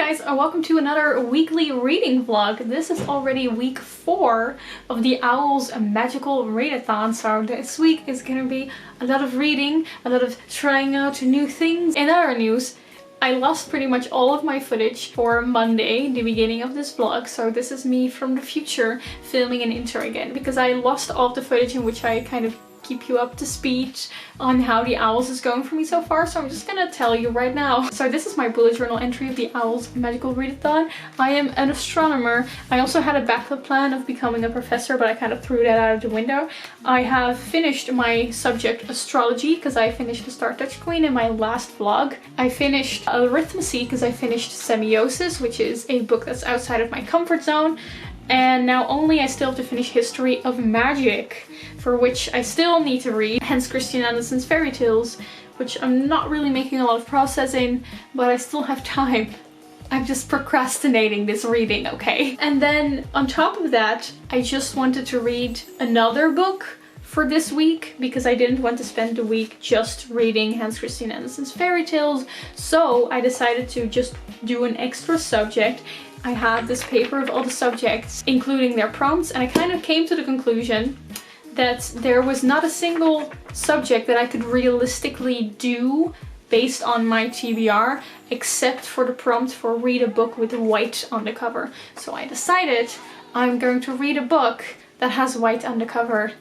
guys, and welcome to another weekly reading vlog. This is already week 4 of the Owl's Magical Readathon, so this week is gonna be a lot of reading, a lot of trying out new things. In other news, I lost pretty much all of my footage for Monday, the beginning of this vlog, so this is me from the future filming an intro again, because I lost all of the footage in which I kind of keep you up to speed on how the Owls is going for me so far, so I'm just gonna tell you right now. So this is my bullet journal entry of the Owl's Magical Readathon. I am an astronomer. I also had a backup plan of becoming a professor, but I kind of threw that out of the window. I have finished my subject astrology because I finished the Star Touch Queen in my last vlog. I finished arithmetic because I finished semiosis, which is a book that's outside of my comfort zone. And now I still have to finish History of Magic, for which I still need to read Hans Christian Andersen's fairy tales, which I'm not really making a lot of progress in, but I still have time. I'm just procrastinating this reading, okay? And then on top of that, I just wanted to read another book for this week because I didn't want to spend the week just reading Hans Christian Andersen's fairy tales, so I decided to just do an extra subject. I had this paper of all the subjects, including their prompts, and I kind of came to the conclusion that there was not a single subject that I could realistically do based on my TBR, except for the prompt for read a book with white on the cover. So I decided I'm going to read a book that has white on the cover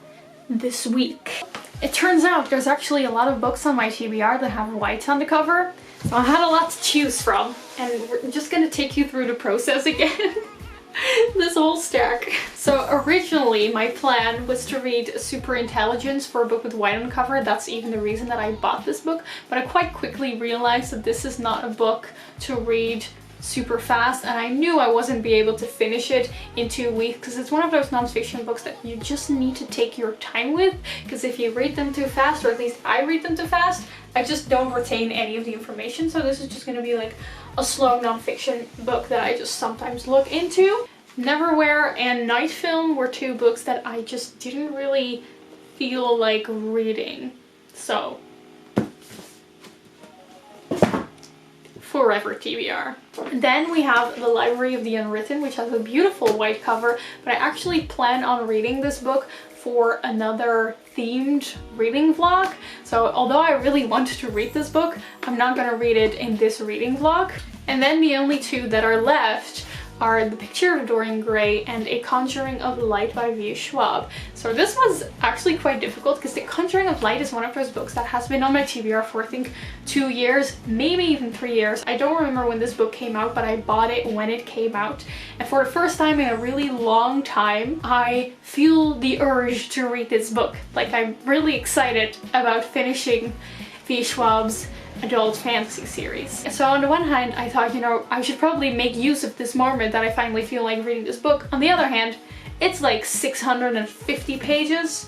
this week. It turns out there's actually a lot of books on my TBR that have white on the cover, so I had a lot to choose from, and we're just gonna take you through the process again. This whole stack. So originally my plan was to read Super Intelligence for a book with white on the cover. That's even the reason that I bought this book, but I quite quickly realized that this is not a book to read super fast, and I knew I wasn't be able to finish it in 2 weeks because it's one of those non-fiction books that you just need to take your time with, because if you read them too fast, or at least I read them too fast, I just don't retain any of the information. So this is just going to be like a slow non-fiction book that I just sometimes look into. Neverwhere and Night Film were 2 books that I just didn't really feel like reading, so forever TBR. Then we have The Library of the Unwritten, which has a beautiful white cover, but I actually plan on reading this book for another themed reading vlog. So although I really wanted to read this book, I'm not gonna read it in this reading vlog. And then the only 2 that are left are The Picture of Dorian Gray and A Conjuring of Light by V. Schwab. So this was actually quite difficult because The Conjuring of Light is one of those books that has been on my TBR for I think 2 years, maybe even 3 years. I don't remember when this book came out, but I bought it when it came out. And for the first time in a really long time, I feel the urge to read this book. Like, I'm really excited about finishing V. Schwab's adult fantasy series. So on the one hand, I thought, you know, I should probably make use of this moment that I finally feel like reading this book. On the other hand, it's like 650 pages.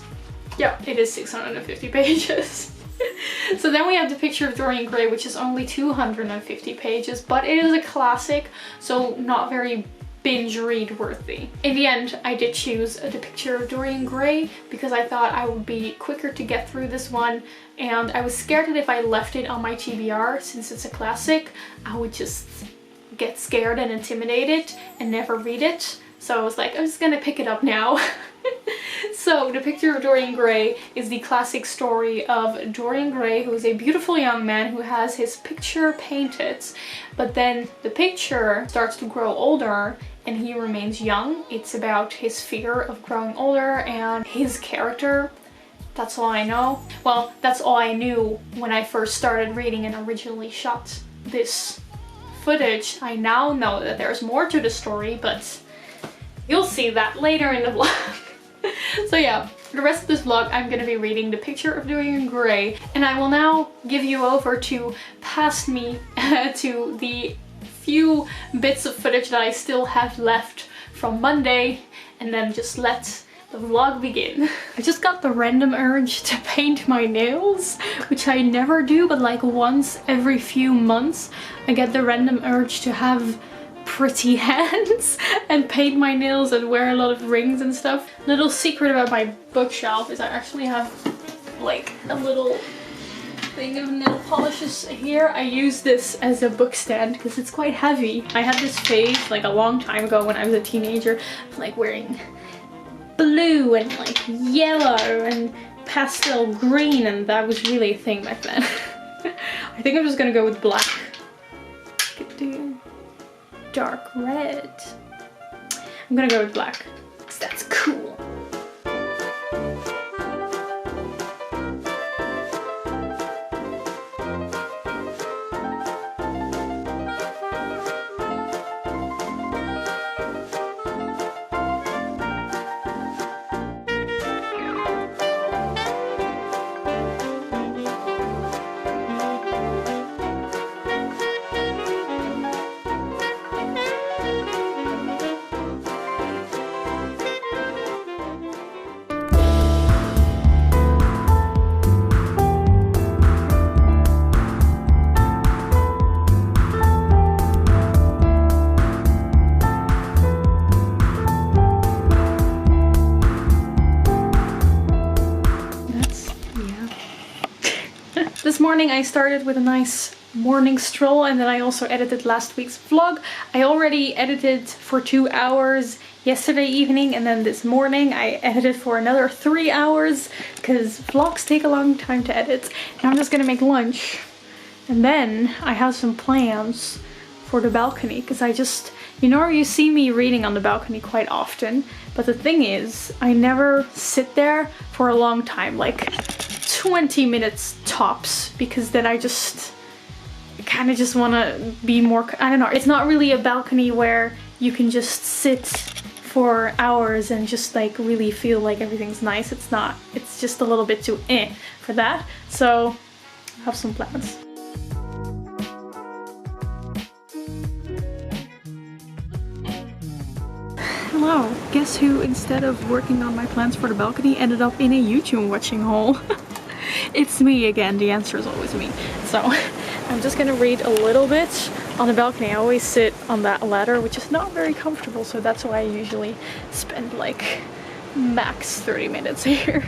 Yeah, it is 650 pages. So then we have The Picture of Dorian Gray, which is only 250 pages, but it is a classic, so not very binge read worthy. In the end, I did choose The Picture of Dorian Gray because I thought I would be quicker to get through this one, and I was scared that if I left it on my TBR, since it's a classic, I would just get scared and intimidated and never read it. So I was like, I'm just gonna pick it up now. So The Picture of Dorian Gray is the classic story of Dorian Gray, who is a beautiful young man who has his picture painted, but then the picture starts to grow older and he remains young. It's about his fear of growing older and his character. That's all I know. Well, that's all I knew when I first started reading and originally shot this footage. I now know that there's more to the story, but you'll see that later in the vlog. So yeah, for the rest of this vlog, I'm gonna be reading The Picture of Dorian Gray, and I will now give you over to past me to the few bits of footage that I still have left from Monday, and then just let the vlog begin. I just got the random urge to paint my nails, which I never do, but like once every few months I get the random urge to have pretty hands and paint my nails and wear a lot of rings and stuff. Little secret about my bookshelf is I actually have like a little thing of nail polishes here. I use this as a book stand because it's quite heavy. I had this phase like a long time ago when I was a teenager, like wearing blue and like yellow and pastel green, and that was really a thing back then. I think I'm just gonna go with black. Could do dark red. I'm gonna go with black because that's cool. This morning I started with a nice morning stroll, and then I also edited last week's vlog. I already edited for 2 hours yesterday evening, and then this morning I edited for another 3 hours because vlogs take a long time to edit. And I'm just gonna make lunch, and then I have some plans for the balcony because I just, you see me reading on the balcony quite often, but the thing is I never sit there for a long time, like 20 minutes tops, because then I kind of just want to be more, I don't know, it's not really a balcony where you can just sit for hours and just like really feel like everything's nice. It's not, it's just a little bit too for that. So I have some plans. Hello, guess who, instead of working on my plans for the balcony, ended up in a YouTube watching hole? It's me again. The answer is always me. So I'm just gonna read a little bit on the balcony. I always sit on that ladder, which is not very comfortable, so that's why I usually spend like max 30 minutes here.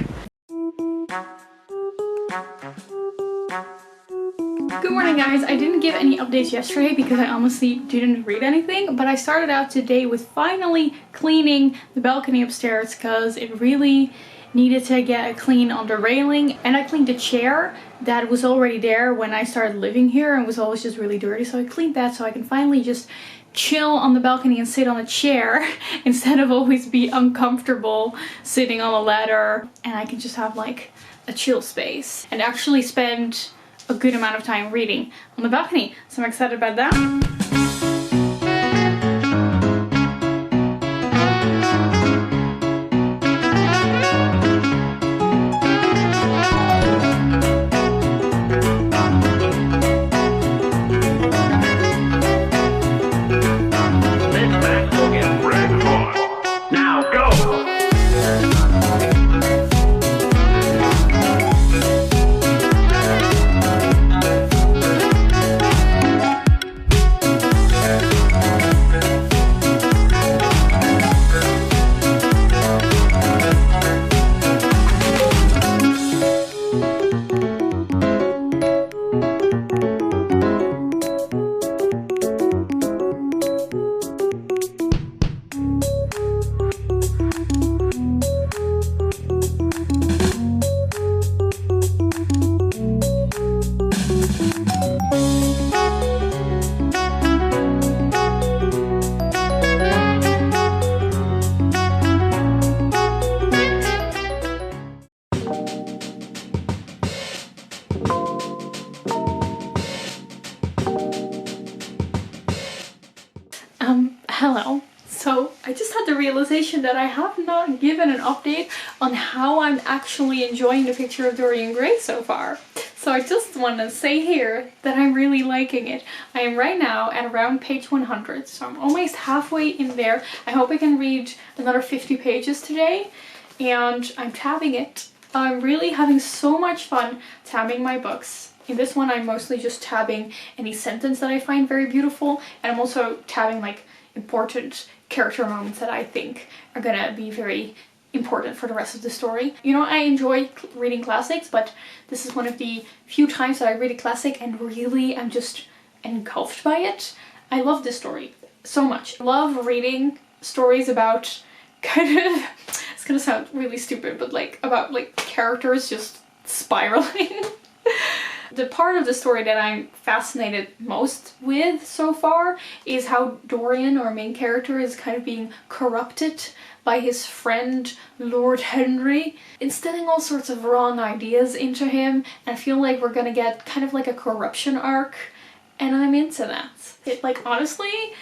Good morning guys, I didn't give any updates yesterday because I honestly didn't read anything, but I started out today with finally cleaning the balcony upstairs because it really needed to get a clean on the railing, and I cleaned the chair that was already there when I started living here and was always just really dirty, so I cleaned that so I can finally just chill on the balcony and sit on a chair instead of always be uncomfortable sitting on a ladder, and I can just have like a chill space and actually spend a good amount of time reading on the balcony. So I'm excited about that. Hello. So I just had the realization that I have not given an update on how I'm actually enjoying the picture of Dorian Gray so far. So I just want to say here that I'm really liking it. I am right now at around page 100, so I'm almost halfway in there. I hope I can read another 50 pages today, and I'm tabbing it. I'm really having so much fun tabbing my books. In this one I'm mostly just tabbing any sentence that I find very beautiful, and I'm also tabbing like important character moments that I think are gonna be very important for the rest of the story. You know, I enjoy reading classics, but this is one of the few times that I read a classic and really I'm just engulfed by it. I love this story so much. I love reading stories about kind of, it's gonna sound really stupid, but like about like characters just spiraling. The part of the story that I'm fascinated most with so far is how Dorian, our main character, is kind of being corrupted by his friend Lord Henry, instilling all sorts of wrong ideas into him, and I feel like we're gonna get kind of like a corruption arc, and I'm into that. It, like, honestly,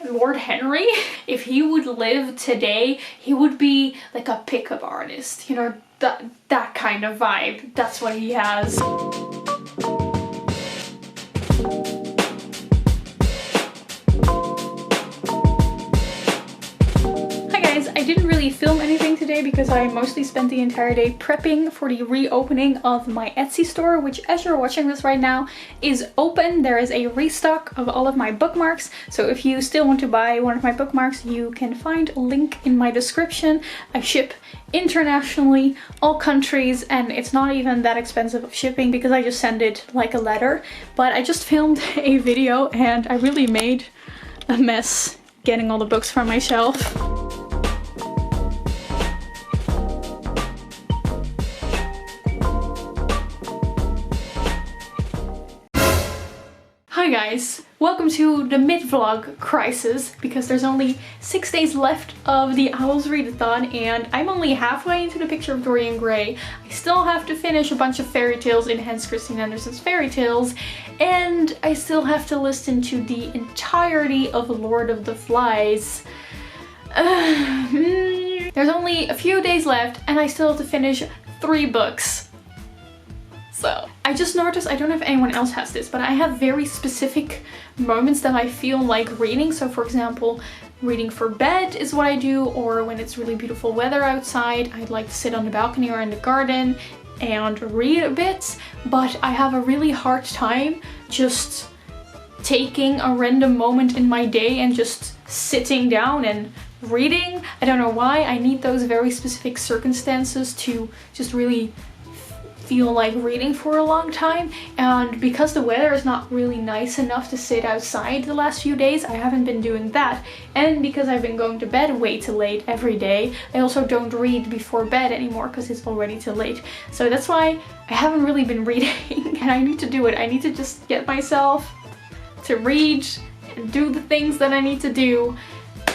Lord Henry, if he would live today, he would be like a pickup artist, you know, that kind of vibe. That's what he has. I didn't really film anything today because I mostly spent the entire day prepping for the reopening of my Etsy store, which, as you're watching this right now, is open. There is a restock of all of my bookmarks, so if you still want to buy one of my bookmarks, you can find a link in my description. I ship internationally, all countries, and it's not even that expensive of shipping because I just send it like a letter. But I just filmed a video and I really made a mess getting all the books from my shelf. Hi guys, welcome to the mid-vlog crisis, because there's only 6 days left of the Owls Readathon and I'm only halfway into the Picture of Dorian Gray. I still have to finish a bunch of fairy tales in Hans Christian Andersen's fairy tales, and I still have to listen to the entirety of Lord of the Flies. There's only a few days left and I still have to finish 3 books. So I just noticed, I don't know if anyone else has this, but I have very specific moments that I feel like reading. So for example, reading for bed is what I do, or when it's really beautiful weather outside, I'd like to sit on the balcony or in the garden and read a bit. But I have a really hard time just taking a random moment in my day and just sitting down and reading. I don't know why. I need those very specific circumstances to just really feel like reading for a long time, and because the weather is not really nice enough to sit outside the last few days, I haven't been doing that, and because I've been going to bed way too late every day, I also don't read before bed anymore because it's already too late. So that's why I haven't really been reading and I need to do it. I need to just get myself to read and do the things that I need to do,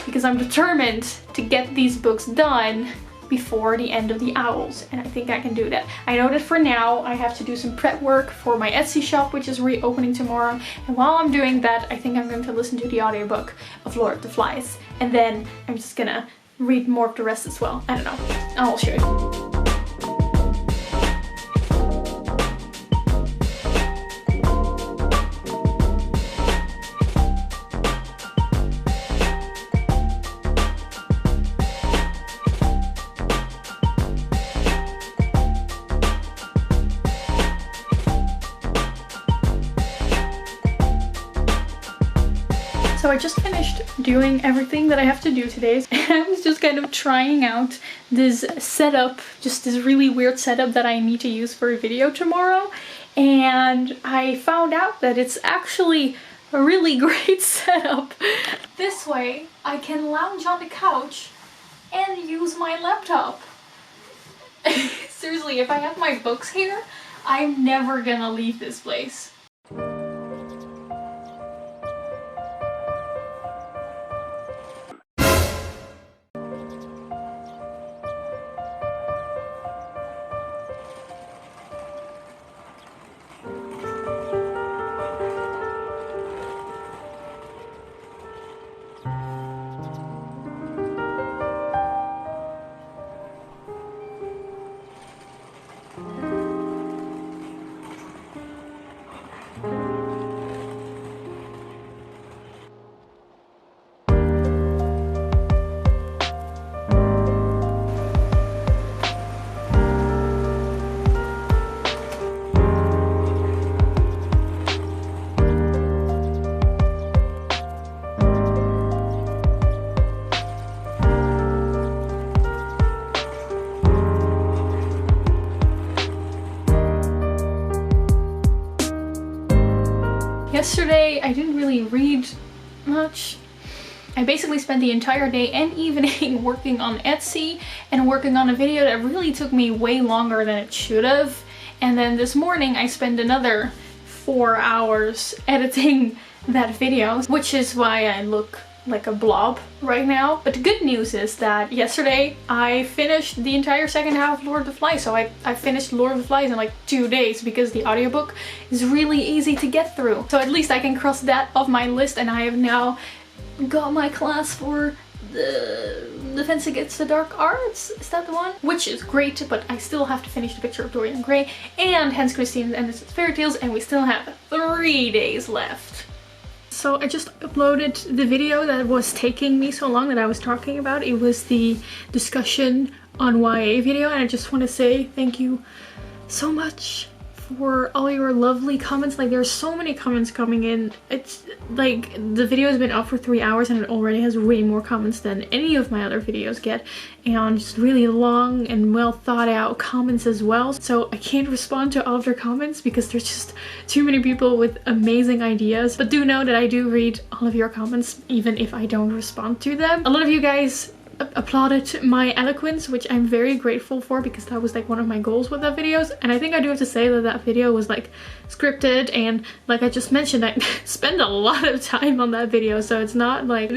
because I'm determined to get these books done before the end of the Owls, and I think I can do that. I know that for now I have to do some prep work for my Etsy shop, which is reopening tomorrow, and while I'm doing that I think I'm going to listen to the audiobook of Lord of the Flies, and then I'm just gonna read more of the rest as well. I don't know, I'll show you. So I just finished doing everything that I have to do today, and I was just kind of trying out this setup, just this really weird setup that I need to use for a video tomorrow, and I found out that it's actually a really great setup. This way I can lounge on the couch and use my laptop. Seriously, if I have my books here, I'm never gonna leave this place. yesterday I didn't really read much. I basically spent the entire day and evening working on Etsy and working on a video that really took me way longer than it should have. And then this morning I spent another 4 hours editing that video, which is why I look like a blob right now. But the good news is that yesterday I finished the entire second half of Lord of the Flies. So I finished Lord of the Flies in like 2 days because the audiobook is really easy to get through. So at least I can cross that off my list, and I have now got my class for the Defense Against the Dark Arts. Is that the one? Which is great, but I still have to finish The Picture of Dorian Gray and Hans Christian Andersen's Fairy Tales, and we still have 3 days left. So I just uploaded the video that was taking me so long that I was talking about. It was the discussion on YA video, and I just want to say thank you so much for all your lovely comments. Like, there's so many comments coming in. It's like the video has been up for 3 hours and it already has way more comments than any of my other videos get, and just really long and well thought out comments as well. So I can't respond to all of your comments because there's just too many people with amazing ideas. But do know that I do read all of your comments even if I don't respond to them. A lot of you guys applauded my eloquence, which I'm very grateful for because that was like one of my goals with that videos. And I think I do have to say that that video was like scripted, and like I just mentioned, I spent a lot of time on that video, so it's not like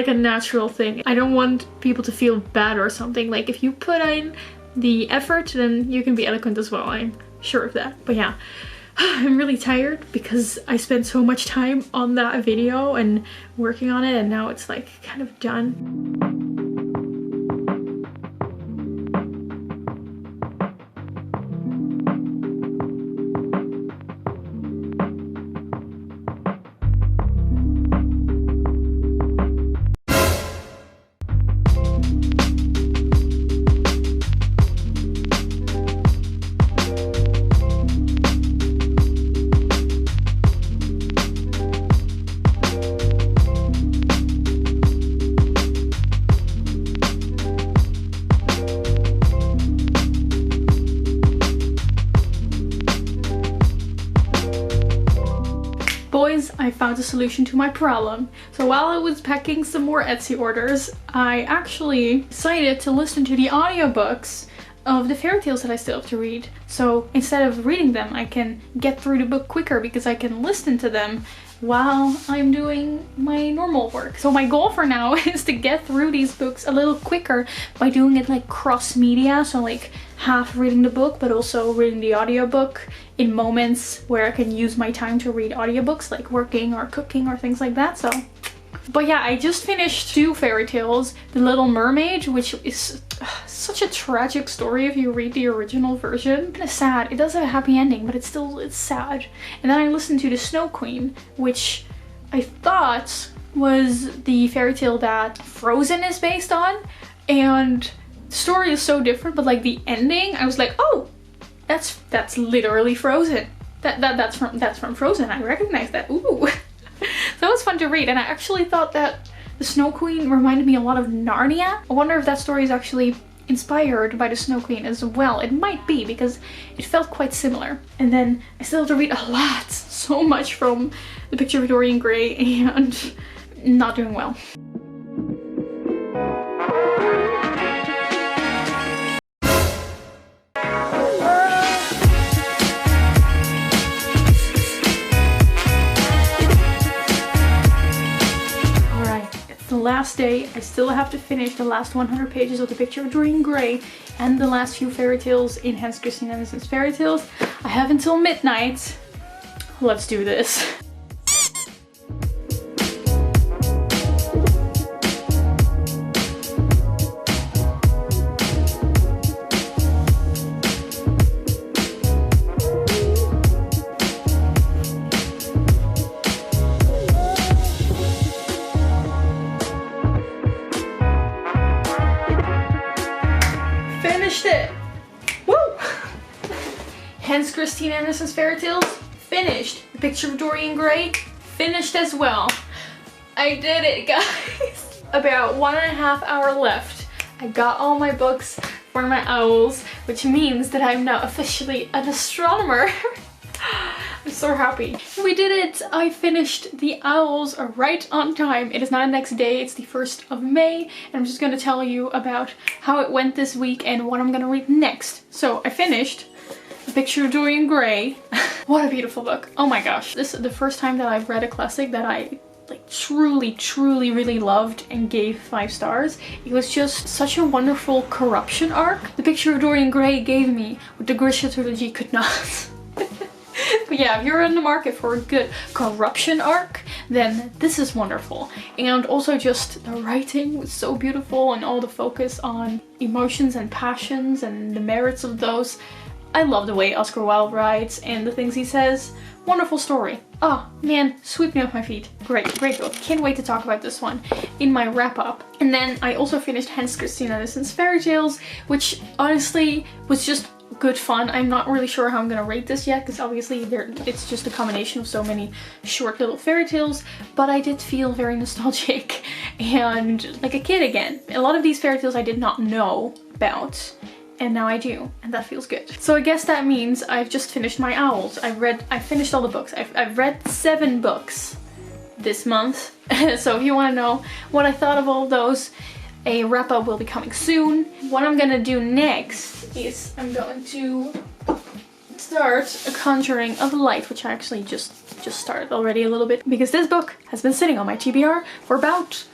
a natural thing. I don't want people to feel bad or something. Like, if you put in the effort, then you can be eloquent as well. I'm sure of that. But yeah, I'm really tired because I spent so much time on that video and working on it, and now it's like kind of done. Boys, I found a solution to my problem. So while I was packing some more Etsy orders, I actually decided to listen to the audiobooks of the fairy tales that I still have to read. So instead of reading them, I can get through the book quicker because I can listen to them while I'm doing my normal work. So my goal for now is to get through these books a little quicker by doing it like cross media. So like half reading the book but also reading the audiobook in moments where I can use my time to read audiobooks, like working or cooking or things like that. So, but yeah, I just finished 2 fairy tales. The Little Mermaid, which is such a tragic story if you read the original version. Kind of sad. It does have a happy ending, but it's sad. And then I listened to The Snow Queen, which I thought was the fairy tale that Frozen is based on, and the story is so different, but like the ending, I was like, oh, that's literally Frozen. That's from Frozen. I recognize that. Ooh. So it was fun to read, and I actually thought that The Snow Queen reminded me a lot of Narnia. I wonder if that story is actually inspired by The Snow Queen as well. It might be, because it felt quite similar. And then I still have to read a lot, so much from The Picture of Dorian Gray, and not doing well. Last day, I still have to finish the last 100 pages of The Picture of Dorian Gray and the last few fairy tales in Hans Christian Andersen's Fairy Tales. I have until midnight. Let's do this. It. Woo! Hans Christian Andersen's Fairy Tales finished. The Picture of Dorian Gray finished as well. I did it, guys. About 1.5 hours left. I got all my books for my owls, which means that I'm now officially an astronomer. I'm I'm so happy. We did it! I finished The Owls right on time. It is not the next day, it's the 1st of May, and I'm just gonna tell you about how it went this week and what I'm gonna read next. So I finished A Picture of Dorian Gray. What a beautiful book. Oh my gosh. This is the first time that I've read a classic that I like truly really loved and gave 5 stars. It was just such a wonderful corruption arc. The Picture of Dorian Gray gave me what the Grisha trilogy could not. But yeah, if you're in the market for a good corruption arc, then this is wonderful. And also just the writing was so beautiful and all the focus on emotions and passions and the merits of those. I love the way Oscar Wilde writes and the things he says. Wonderful story. Oh man, sweep me off my feet. Great book. Can't wait to talk about this one in my wrap up. And then I also finished Hans Christian Andersen's Fairy Tales, which honestly was just good fun. I'm not really sure how I'm gonna rate this yet because obviously it's just a combination of so many short little fairy tales, but I did feel very nostalgic and like a kid again. A lot of these fairy tales I did not know about, and now I do, and that feels good. So I guess that means I've just finished my Owls. I finished all the books. I've read 7 books this month. So if you want to know what I thought of all of those, a wrap up will be coming soon. What I'm gonna do next is I'm going to start A Conjuring of Light, which I actually just started already a little bit because this book has been sitting on my TBR for about,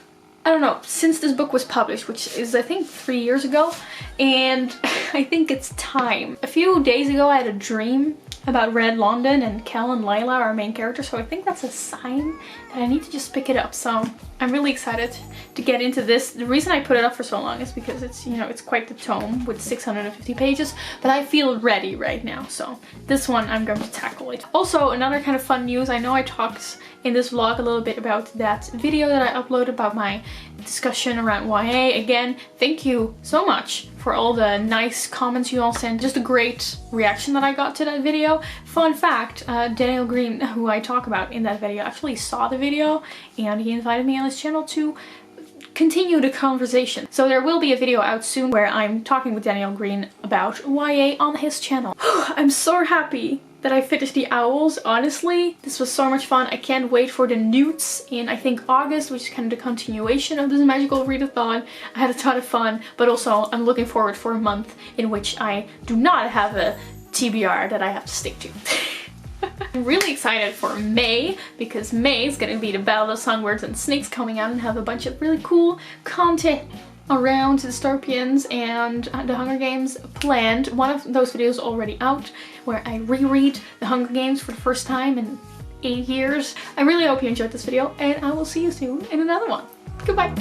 I don't know, since this book was published, which is I think 3 years ago, and I think it's time. A few days ago I had a dream about Red London and Kel and Lila, our main characters, so I think that's a sign that I need to just pick it up. So I'm really excited to get into this. The reason I put it up for so long is because it's, you know, it's quite the tome with 650 pages, but I feel ready right now, so this one I'm going to tackle it. Also, another kind of fun news, I know I talked in this vlog a little bit about that video that I uploaded about my discussion around YA. Again, thank you so much for all the nice comments you all sent, just a great reaction that I got to that video. Fun fact, Daniel Green, who I talk about in that video, actually saw the video and he invited me on his channel to continue the conversation. So there will be a video out soon where I'm talking with Daniel Green about YA on his channel. I'm so happy that I finished The Owls, honestly. This was so much fun. I can't wait for the Newts in, I think, August, which is kind of the continuation of this magical readathon. I had a ton of fun, but also I'm looking forward for a month in which I do not have a TBR that I have to stick to. I'm really excited for May, because May is gonna be the Battle of Songbirds and Snakes coming out and have a bunch of really cool content around dystopians and the Hunger Games planned. One of those videos already out where I reread the Hunger Games for the first time in 8 years. I really hope you enjoyed this video and I will see you soon in another one. Goodbye!